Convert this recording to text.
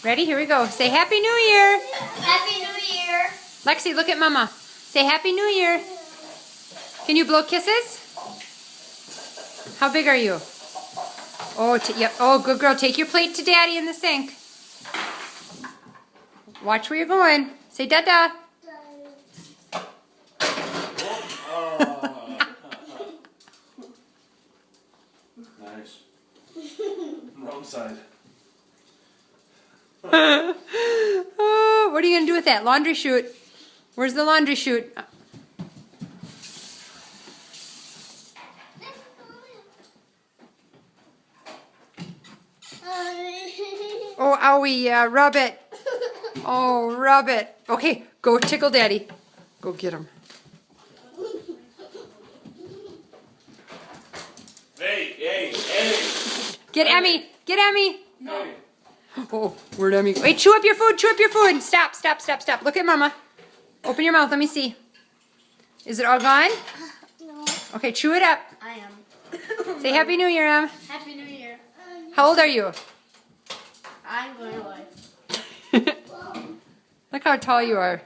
Ready? Here we go. Say Happy New Year. Happy New Year. Lexi, look at Mama. Say Happy New Year. Can you blow kisses? How big are you? Oh, yep. Oh, good girl. Take your plate to Daddy in the sink. Watch where you're going. Say da-da. Nice. Wrong side. Oh, what are you going to do with that? Laundry chute. Where's the laundry chute? Oh, owie, yeah, rub it. Oh, rub it. Okay, go tickle Daddy. Go get him. Hey. Get Emmy. Get Emmy. No. Oh, where'd Emmy go? Wait, chew up your food. Chew up your food. Stop, stop, stop, stop. Look at Mama. Open your mouth. Let me see. Is it all gone? No. Okay, chew it up. I am. Say Happy New Year, Em. Happy New Year. How old are you? I'm going away. Look how tall you are.